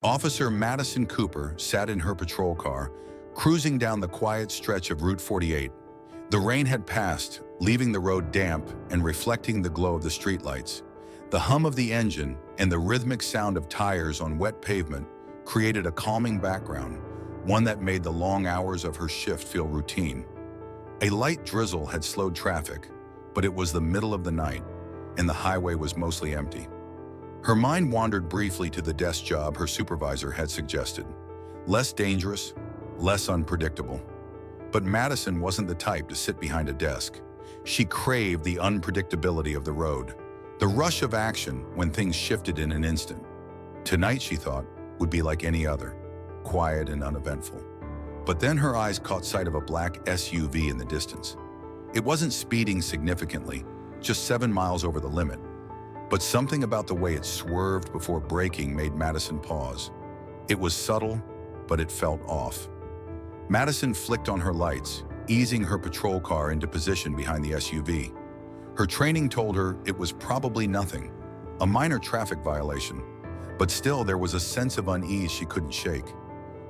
Officer Madison Cooper sat in her patrol car, cruising down the quiet stretch of Route 48. The rain had passed, leaving the road damp and reflecting the glow of the streetlights. The hum of the engine and the rhythmic sound of tires on wet pavement created a calming background, one that made the long hours of her shift feel routine. A light drizzle had slowed traffic, but it was the middle of the night, and the highway was mostly empty. Her mind wandered briefly to the desk job her supervisor had suggested. Less dangerous, less unpredictable. But Madison wasn't the type to sit behind a desk. She craved the unpredictability of the road, the rush of action when things shifted in an instant. Tonight, she thought, would be like any other, quiet and uneventful. But then her eyes caught sight of a black SUV in the distance. It wasn't speeding significantly, just 7 miles over the limit. But something about the way it swerved before braking made Madison pause. It was subtle, but it felt off. Madison flicked on her lights, easing her patrol car into position behind the SUV. Her training told her it was probably nothing, a minor traffic violation, but still there was a sense of unease she couldn't shake.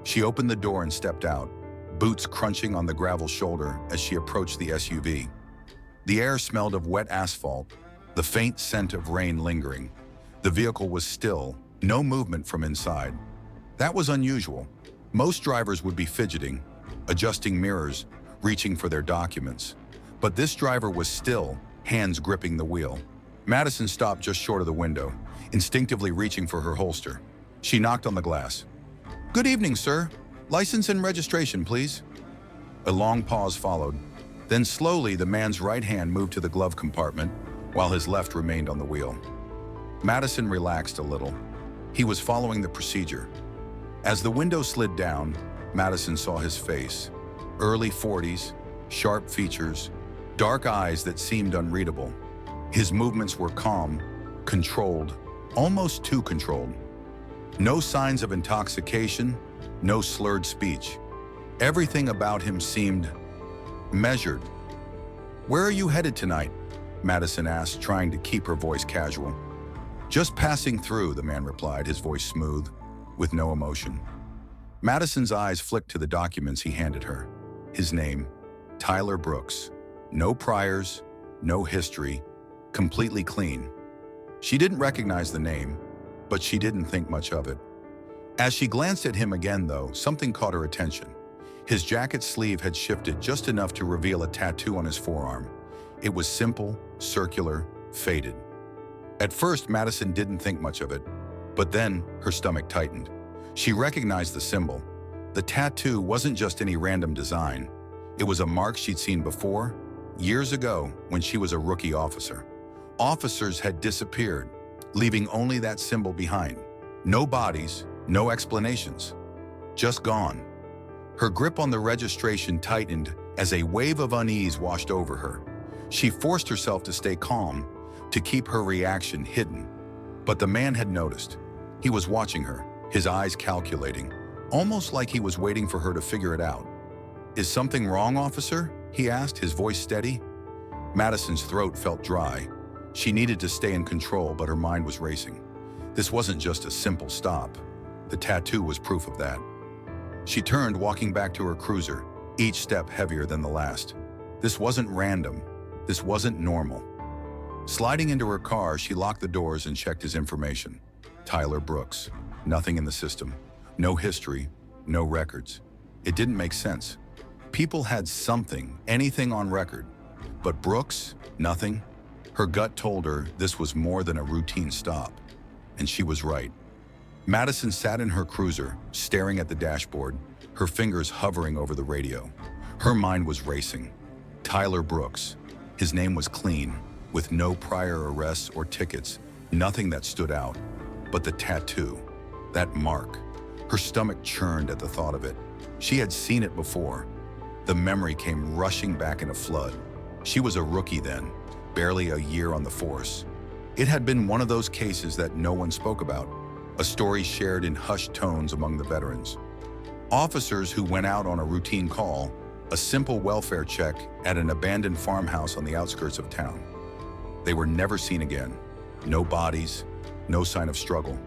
She opened the door and stepped out, boots crunching on the gravel shoulder as she approached the SUV. The air smelled of wet asphalt, the faint scent of rain lingering. The vehicle was still, no movement from inside. That was unusual. Most drivers would be fidgeting, adjusting mirrors, reaching for their documents. But this driver was still, hands gripping the wheel. Madison stopped just short of the window, instinctively reaching for her holster. She knocked on the glass. "Good evening, sir. License and registration, please." A long pause followed. Then slowly, the man's right hand moved to the glove compartment, while his left remained on the wheel. Madison relaxed a little. He was following the procedure. As the window slid down, Madison saw his face. Early 40s, sharp features, dark eyes that seemed unreadable. His movements were calm, controlled, almost too controlled. No signs of intoxication, no slurred speech. Everything about him seemed measured. "Where are you headed tonight?" Madison asked, trying to keep her voice casual. "Just passing through," the man replied, his voice smooth, with no emotion. Madison's eyes flicked to the documents he handed her. His name, Tyler Brooks. No priors, no history, completely clean. She didn't recognize the name, but she didn't think much of it. As she glanced at him again, though, something caught her attention. His jacket sleeve had shifted just enough to reveal a tattoo on his forearm. It was simple, circular, faded. At first, Madison didn't think much of it, but then her stomach tightened. She recognized the symbol. The tattoo wasn't just any random design. It was a mark she'd seen before, years ago when she was a rookie officer. Officers had disappeared, leaving only that symbol behind. No bodies, no explanations. Just gone. Her grip on the registration tightened as a wave of unease washed over her. She forced herself to stay calm, to keep her reaction hidden. But the man had noticed. He was watching her, his eyes calculating, almost like he was waiting for her to figure it out. "Is something wrong, officer?" he asked, his voice steady. Madison's throat felt dry. She needed to stay in control, but her mind was racing. This wasn't just a simple stop. The tattoo was proof of that. She turned, walking back to her cruiser, each step heavier than the last. This wasn't random. This wasn't normal. Sliding into her car, she locked the doors and checked his information. Tyler Brooks. Nothing in the system. No history. No records. It didn't make sense. People had something, anything on record. But Brooks? Nothing. Her gut told her this was more than a routine stop. And she was right. Madison sat in her cruiser, staring at the dashboard, her fingers hovering over the radio. Her mind was racing. Tyler Brooks. His name was clean, with no prior arrests or tickets, nothing that stood out. But the tattoo, that mark, her stomach churned at the thought of it. She had seen it before. The memory came rushing back in a flood. She was a rookie then, barely a year on the force. It had been one of those cases that no one spoke about, a story shared in hushed tones among the veterans. Officers who went out on a routine call, a simple welfare check at an abandoned farmhouse on the outskirts of town. They were never seen again. No bodies, no sign of struggle.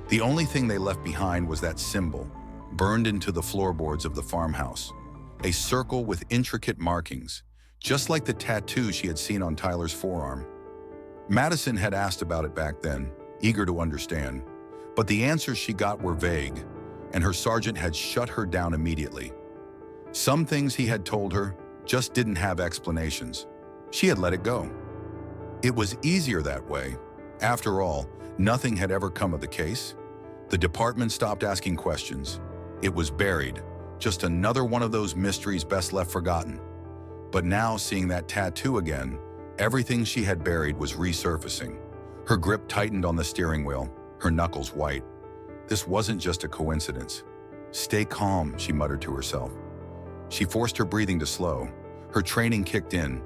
The only thing they left behind was that symbol, burned into the floorboards of the farmhouse. A circle with intricate markings, just like the tattoo she had seen on Tyler's forearm. Madison had asked about it back then, eager to understand, but the answers she got were vague, and her sergeant had shut her down immediately. Some things he had told her just didn't have explanations. She had let it go. It was easier that way. After all, nothing had ever come of the case. The department stopped asking questions. It was buried, just another one of those mysteries best left forgotten. But now, seeing that tattoo again, everything she had buried was resurfacing. Her grip tightened on the steering wheel, her knuckles white. This wasn't just a coincidence. "Stay calm," she muttered to herself. She forced her breathing to slow. Her training kicked in,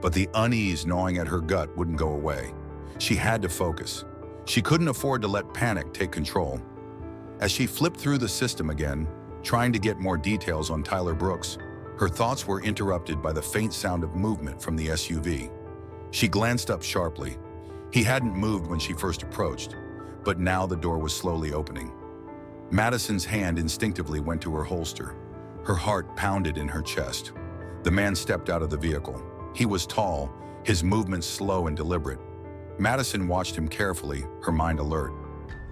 but the unease gnawing at her gut wouldn't go away. She had to focus. She couldn't afford to let panic take control. As she flipped through the system again, trying to get more details on Tyler Brooks, her thoughts were interrupted by the faint sound of movement from the SUV. She glanced up sharply. He hadn't moved when she first approached, but now the door was slowly opening. Madison's hand instinctively went to her holster. Her heart pounded in her chest. The man stepped out of the vehicle. He was tall, his movements slow and deliberate. Madison watched him carefully, her mind alert.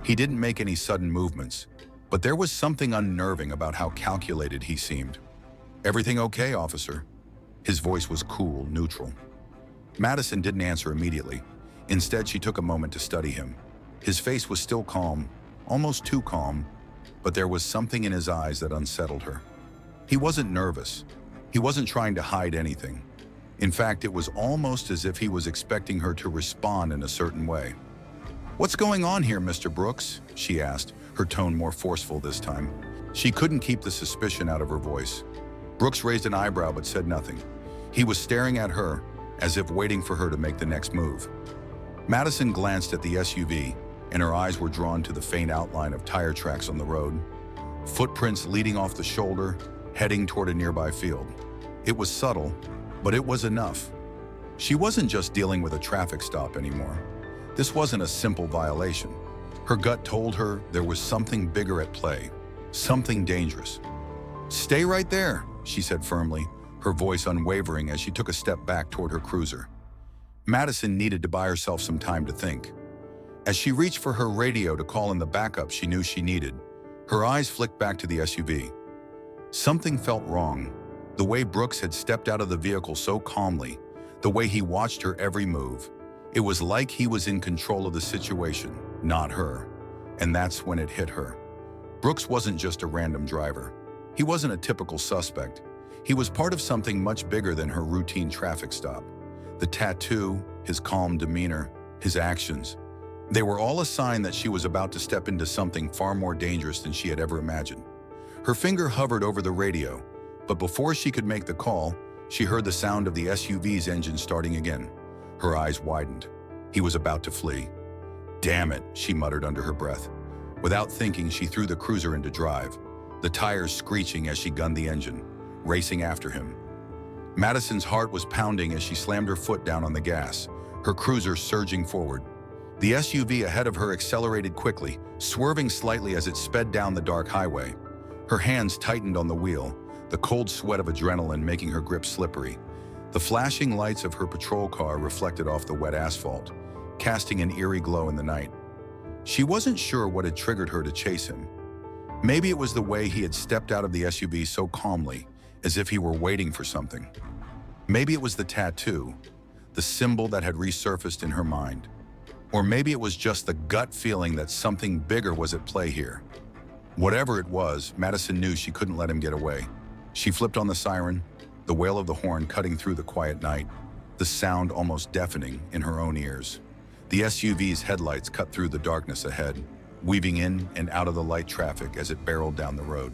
He didn't make any sudden movements, but there was something unnerving about how calculated he seemed. "Everything okay, officer?" His voice was cool, neutral. Madison didn't answer immediately. Instead, she took a moment to study him. His face was still calm, almost too calm, but there was something in his eyes that unsettled her. He wasn't nervous. He wasn't trying to hide anything. In fact, it was almost as if he was expecting her to respond in a certain way. "What's going on here, Mr. Brooks?" she asked, her tone more forceful this time. She couldn't keep the suspicion out of her voice. Brooks raised an eyebrow but said nothing. He was staring at her, as if waiting for her to make the next move. Madison glanced at the SUV, and her eyes were drawn to the faint outline of tire tracks on the road. Footprints leading off the shoulder, heading toward a nearby field. It was subtle, but it was enough. She wasn't just dealing with a traffic stop anymore. This wasn't a simple violation. Her gut told her there was something bigger at play, something dangerous. "Stay right there," she said firmly, her voice unwavering as she took a step back toward her cruiser. Madison needed to buy herself some time to think. As she reached for her radio to call in the backup she knew she needed, her eyes flicked back to the SUV. Something felt wrong. The way Brooks had stepped out of the vehicle so calmly, the way he watched her every move. It was like he was in control of the situation, not her. And that's when it hit her. Brooks wasn't just a random driver. He wasn't a typical suspect. He was part of something much bigger than her routine traffic stop. The tattoo, his calm demeanor, his actions. They were all a sign that she was about to step into something far more dangerous than she had ever imagined. Her finger hovered over the radio, but before she could make the call, she heard the sound of the SUV's engine starting again. Her eyes widened. He was about to flee. "Damn it," she muttered under her breath. Without thinking, she threw the cruiser into drive, the tires screeching as she gunned the engine, racing after him. Madison's heart was pounding as she slammed her foot down on the gas, her cruiser surging forward. The SUV ahead of her accelerated quickly, swerving slightly as it sped down the dark highway. Her hands tightened on the wheel, the cold sweat of adrenaline making her grip slippery. The flashing lights of her patrol car reflected off the wet asphalt, casting an eerie glow in the night. She wasn't sure what had triggered her to chase him. Maybe it was the way he had stepped out of the SUV so calmly, as if he were waiting for something. Maybe it was the tattoo, the symbol that had resurfaced in her mind. Or maybe it was just the gut feeling that something bigger was at play here. Whatever it was, Madison knew she couldn't let him get away. She flipped on the siren, the wail of the horn cutting through the quiet night, the sound almost deafening in her own ears. The SUV's headlights cut through the darkness ahead, weaving in and out of the light traffic as it barreled down the road.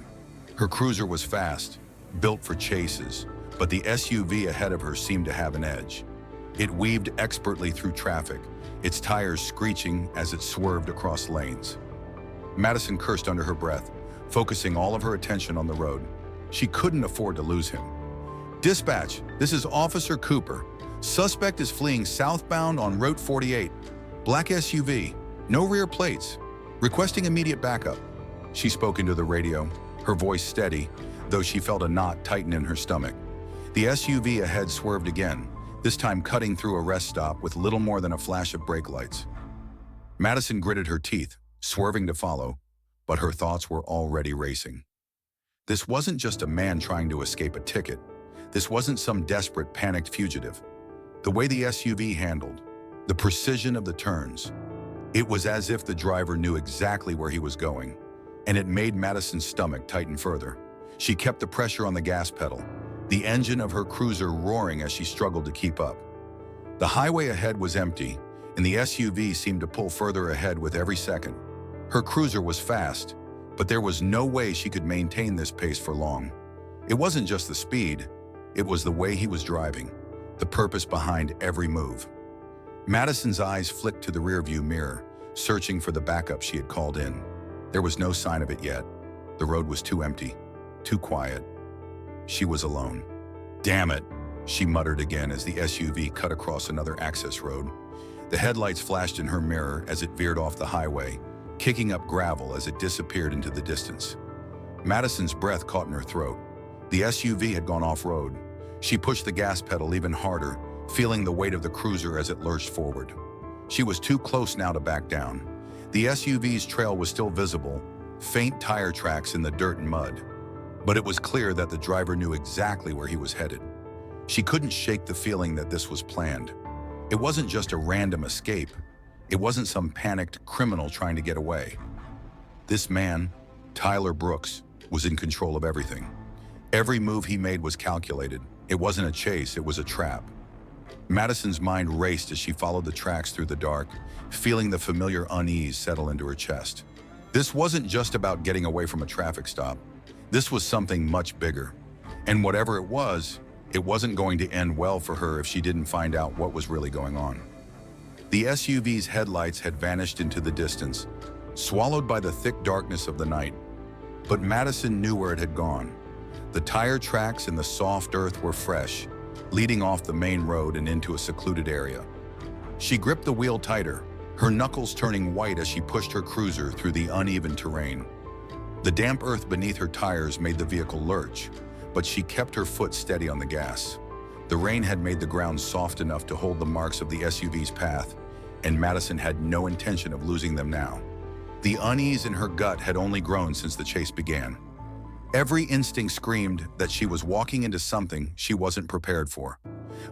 Her cruiser was fast, built for chases, but the SUV ahead of her seemed to have an edge. It weaved expertly through traffic, its tires screeching as it swerved across lanes. Madison cursed under her breath, focusing all of her attention on the road. She couldn't afford to lose him. "Dispatch, this is Officer Cooper. Suspect is fleeing southbound on Route 48. Black SUV, no rear plates. requesting immediate backup. She spoke into the radio, her voice steady, though she felt a knot tighten in her stomach. The SUV ahead swerved again, this time cutting through a rest stop with little more than a flash of brake lights. Madison gritted her teeth, swerving to follow, but her thoughts were already racing. This wasn't just a man trying to escape a ticket. This wasn't some desperate, panicked fugitive. The way the SUV handled, the precision of the turns, it was as if the driver knew exactly where he was going, and it made Madison's stomach tighten further. She kept the pressure on the gas pedal, the engine of her cruiser roaring as she struggled to keep up. The highway ahead was empty, and the SUV seemed to pull further ahead with every second. Her cruiser was fast, but there was no way she could maintain this pace for long. It wasn't just the speed, it was the way he was driving, the purpose behind every move. Madison's eyes flicked to the rearview mirror, searching for the backup she had called in. There was no sign of it yet. The road was too empty, too quiet. She was alone. "Damn it," she muttered again as the SUV cut across another access road. The headlights flashed in her mirror as it veered off the highway, kicking up gravel as it disappeared into the distance. Madison's breath caught in her throat. The SUV had gone off-road. She pushed the gas pedal even harder, feeling the weight of the cruiser as it lurched forward. She was too close now to back down. The SUV's trail was still visible, faint tire tracks in the dirt and mud. But it was clear that the driver knew exactly where he was headed. She couldn't shake the feeling that this was planned. It wasn't just a random escape. It wasn't some panicked criminal trying to get away. This man, Tyler Brooks, was in control of everything. Every move he made was calculated. It wasn't a chase, it was a trap. Madison's mind raced as she followed the tracks through the dark, feeling the familiar unease settle into her chest. This wasn't just about getting away from a traffic stop. This was something much bigger. And whatever it wasn't going to end well for her if she didn't find out what was really going on. The SUV's headlights had vanished into the distance, swallowed by the thick darkness of the night. But Madison knew where it had gone. The tire tracks in the soft earth were fresh, leading off the main road and into a secluded area. She gripped the wheel tighter, her knuckles turning white as she pushed her cruiser through the uneven terrain. The damp earth beneath her tires made the vehicle lurch, but she kept her foot steady on the gas. The rain had made the ground soft enough to hold the marks of the SUV's path, and Madison had no intention of losing them now. The unease in her gut had only grown since the chase began. Every instinct screamed that she was walking into something she wasn't prepared for.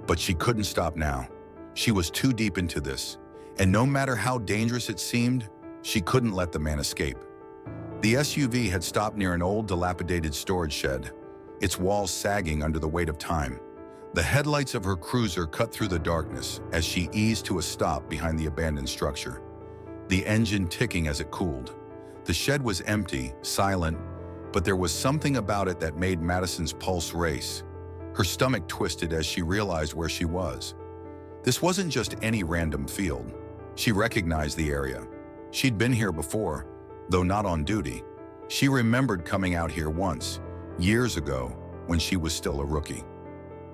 But she couldn't stop now. She was too deep into this, and no matter how dangerous it seemed, she couldn't let the man escape. The SUV had stopped near an old, dilapidated storage shed, its walls sagging under the weight of time. The headlights of her cruiser cut through the darkness as she eased to a stop behind the abandoned structure, the engine ticking as it cooled. The shed was empty, silent, but there was something about it that made Madison's pulse race. Her stomach twisted as she realized where she was. This wasn't just any random field. She recognized the area. She'd been here before, though not on duty. She remembered coming out here once, years ago, when she was still a rookie.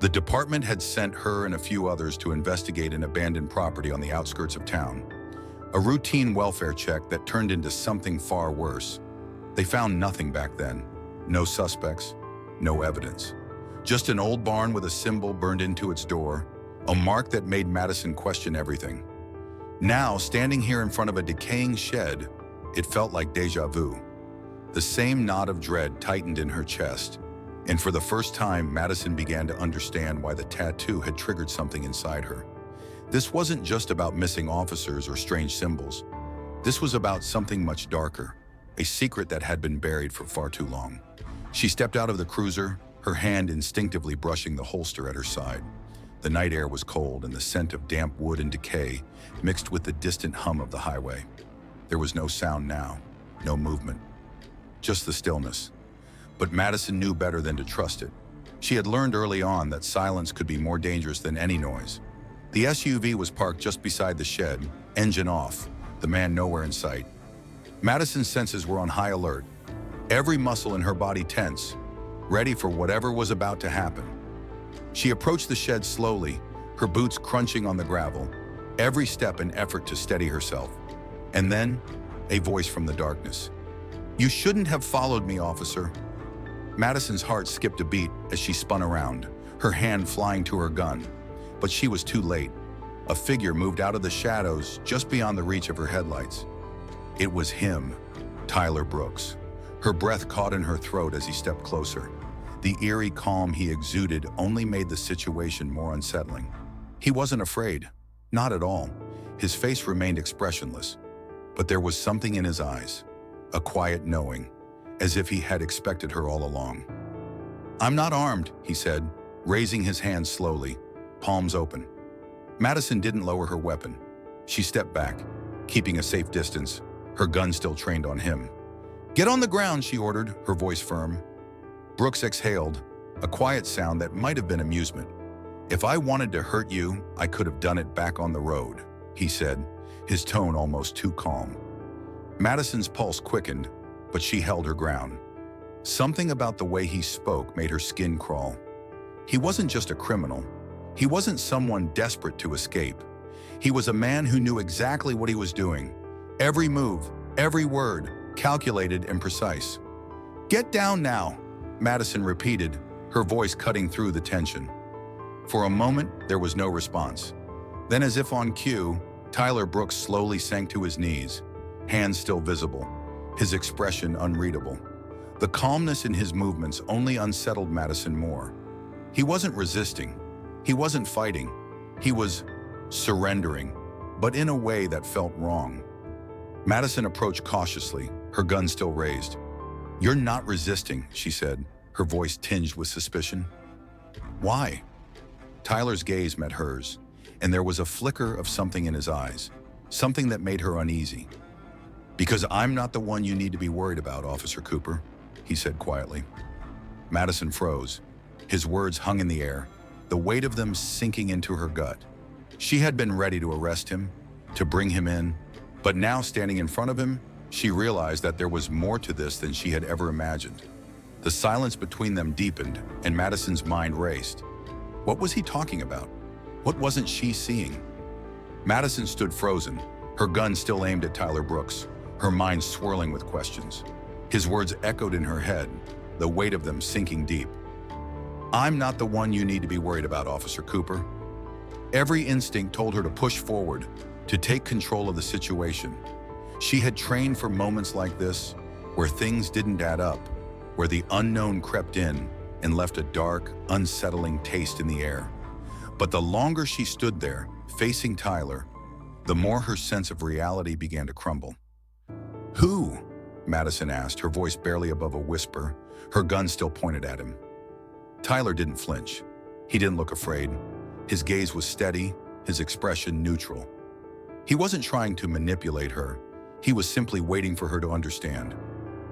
The department had sent her and a few others to investigate an abandoned property on the outskirts of town. A routine welfare check that turned into something far worse. They found nothing back then. No suspects, no evidence. Just an old barn with a symbol burned into its door, a mark that made Madison question everything. Now, standing here in front of a decaying shed, it felt like déjà vu. The same knot of dread tightened in her chest, and for the first time, Madison began to understand why the tattoo had triggered something inside her. This wasn't just about missing officers or strange symbols. This was about something much darker, a secret that had been buried for far too long. She stepped out of the cruiser, her hand instinctively brushing the holster at her side. The night air was cold, and the scent of damp wood and decay mixed with the distant hum of the highway. There was no sound now, no movement, just the stillness. But Madison knew better than to trust it. She had learned early on that silence could be more dangerous than any noise. The SUV was parked just beside the shed, engine off, the man nowhere in sight. Madison's senses were on high alert, every muscle in her body tense, ready for whatever was about to happen. She approached the shed slowly, her boots crunching on the gravel, every step an effort to steady herself. And then, a voice from the darkness. "You shouldn't have followed me, officer." Madison's heart skipped a beat as she spun around, her hand flying to her gun. But she was too late. A figure moved out of the shadows just beyond the reach of her headlights. It was him, Tyler Brooks. Her breath caught in her throat as he stepped closer. The eerie calm he exuded only made the situation more unsettling. He wasn't afraid, not at all. His face remained expressionless, but there was something in his eyes, a quiet knowing, as if he had expected her all along. "I'm not armed," he said, raising his hands slowly, palms open. Madison didn't lower her weapon. She stepped back, keeping a safe distance, her gun still trained on him. "Get on the ground," she ordered, her voice firm. Brooks exhaled, a quiet sound that might have been amusement. "If I wanted to hurt you, I could have done it back on the road," he said, his tone almost too calm. Madison's pulse quickened, but she held her ground. Something about the way he spoke made her skin crawl. He wasn't just a criminal. He wasn't someone desperate to escape. He was a man who knew exactly what he was doing. Every move, every word, calculated and precise. "Get down now," Madison repeated, her voice cutting through the tension. For a moment, there was no response. Then, as if on cue, Tyler Brooks slowly sank to his knees, hands still visible, his expression unreadable. The calmness in his movements only unsettled Madison more. He wasn't resisting. He wasn't fighting. He was surrendering, but in a way that felt wrong. Madison approached cautiously, her gun still raised. "You're not resisting," she said, her voice tinged with suspicion. "Why?" Tyler's gaze met hers, and there was a flicker of something in his eyes, something that made her uneasy. "Because I'm not the one you need to be worried about, Officer Cooper," he said quietly. Madison froze. His words hung in the air, the weight of them sinking into her gut. She had been ready to arrest him, to bring him in, but now standing in front of him, she realized that there was more to this than she had ever imagined. The silence between them deepened, and Madison's mind raced. What was he talking about? What wasn't she seeing? Madison stood frozen, her gun still aimed at Tyler Brooks, her mind swirling with questions. His words echoed in her head, the weight of them sinking deep. "I'm not the one you need to be worried about, Officer Cooper." Every instinct told her to push forward, to take control of the situation. She had trained for moments like this, where things didn't add up, where the unknown crept in and left a dark, unsettling taste in the air. But the longer she stood there, facing Tyler, the more her sense of reality began to crumble. "Who?" Madison asked, her voice barely above a whisper, her gun still pointed at him. Tyler didn't flinch. He didn't look afraid. His gaze was steady, his expression neutral. He wasn't trying to manipulate her. He was simply waiting for her to understand.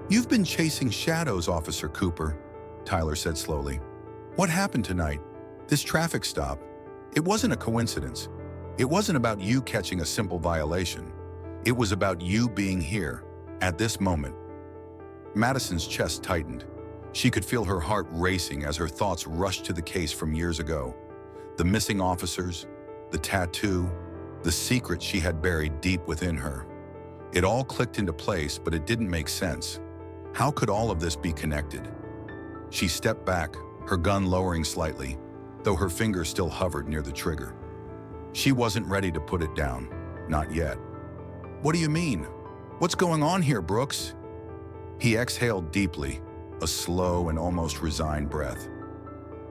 "You've been chasing shadows, Officer Cooper," Tyler said slowly. "What happened tonight? This traffic stop? It wasn't a coincidence. It wasn't about you catching a simple violation. It was about you being here, at this moment." Madison's chest tightened. She could feel her heart racing as her thoughts rushed to the case from years ago. The missing officers, the tattoo, the secret she had buried deep within her. It all clicked into place, but it didn't make sense. How could all of this be connected? She stepped back, her gun lowering slightly, though her finger still hovered near the trigger. She wasn't ready to put it down, not yet. "What do you mean? What's going on here, Brooks?" He exhaled deeply, a slow and almost resigned breath.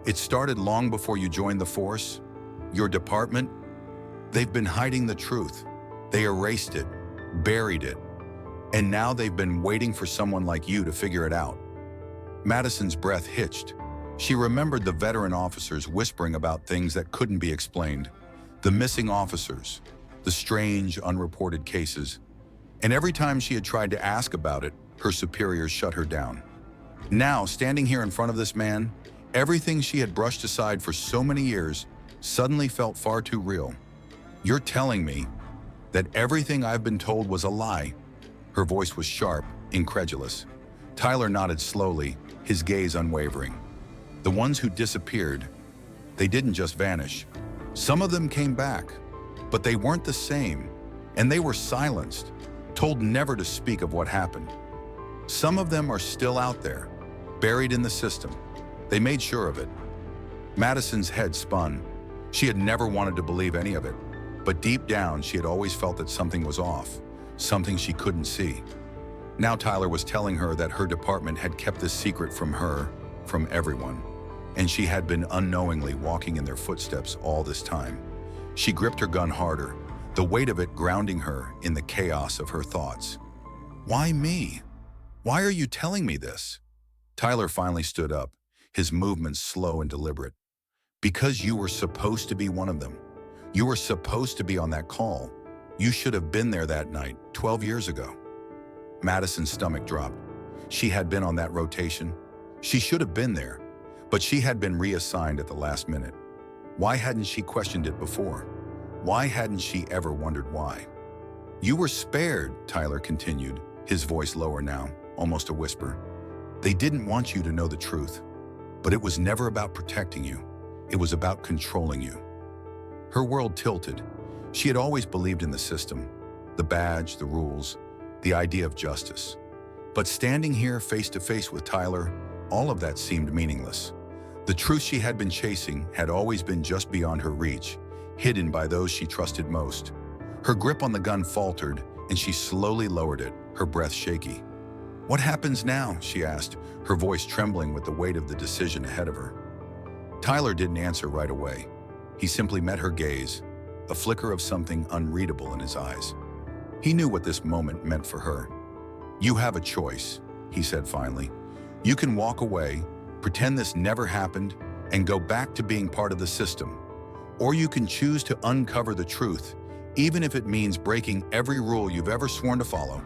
"It started long before you joined the force. Your department, they've been hiding the truth. They erased it, buried it, and now they've been waiting for someone like you to figure it out." Madison's breath hitched. She remembered the veteran officers whispering about things that couldn't be explained. The missing officers, the strange, unreported cases. And every time she had tried to ask about it, her superiors shut her down. Now, standing here in front of this man, everything she had brushed aside for so many years suddenly felt far too real. "You're telling me that everything I've been told was a lie?" Her voice was sharp, incredulous. Tyler nodded slowly, his gaze unwavering. "The ones who disappeared, they didn't just vanish. Some of them came back, but they weren't the same, and they were silenced. told never to speak of what happened. Some of them are still out there, buried in the system. They made sure of it. Madison's head spun. She had never wanted to believe any of it, but deep down she had always felt that something was off, something she couldn't see. Now Tyler was telling her that her department had kept this secret from her, from everyone, and she had been unknowingly walking in their footsteps all this time. She gripped her gun harder, the weight of it grounding her in the chaos of her thoughts. Why me? Why are you telling me this? Tyler finally stood up, his movements slow and deliberate. Because you were supposed to be one of them. You were supposed to be on that call. You should have been there that night, 12 years ago. Madison's stomach dropped. She had been on that rotation. She should have been there, but she had been reassigned at the last minute. Why hadn't she questioned it before? Why hadn't she ever wondered why? You were spared, Tyler continued, his voice lower now, almost a whisper. They didn't want you to know the truth, but it was never about protecting you. It was about controlling you. Her world tilted. She had always believed in the system, the badge, the rules, the idea of justice. But standing here face to face with Tyler, all of that seemed meaningless. The truth she had been chasing had always been just beyond her reach, hidden by those she trusted most. Her grip on the gun faltered, and she slowly lowered it, her breath shaky. What happens now? She asked, her voice trembling with the weight of the decision ahead of her. Tyler didn't answer right away. He simply met her gaze, a flicker of something unreadable in his eyes. He knew what this moment meant for her. You have a choice, he said finally. You can walk away, pretend this never happened, and go back to being part of the system. Or you can choose to uncover the truth, even if it means breaking every rule you've ever sworn to follow.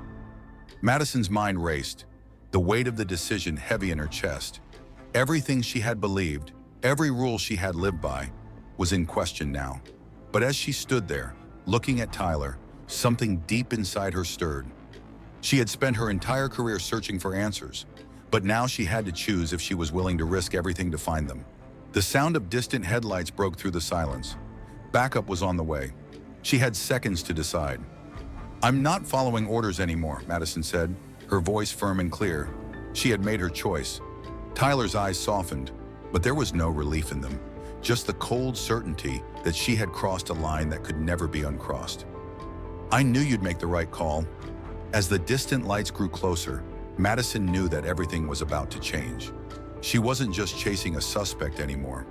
Madison's mind raced, the weight of the decision heavy in her chest. Everything she had believed, every rule she had lived by, was in question now. But as she stood there, looking at Tyler, something deep inside her stirred. She had spent her entire career searching for answers, but now she had to choose if she was willing to risk everything to find them. The sound of distant headlights broke through the silence. Backup was on the way. She had seconds to decide. I'm not following orders anymore, Madison said, her voice firm and clear. She had made her choice. Tyler's eyes softened, but there was no relief in them, just the cold certainty that she had crossed a line that could never be uncrossed. I knew you'd make the right call. As the distant lights grew closer, Madison knew that everything was about to change. She wasn't just chasing a suspect anymore.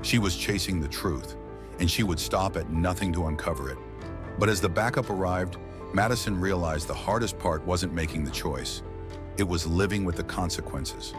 She was chasing the truth, and she would stop at nothing to uncover it. But as the backup arrived, Madison realized the hardest part wasn't making the choice. It was living with the consequences.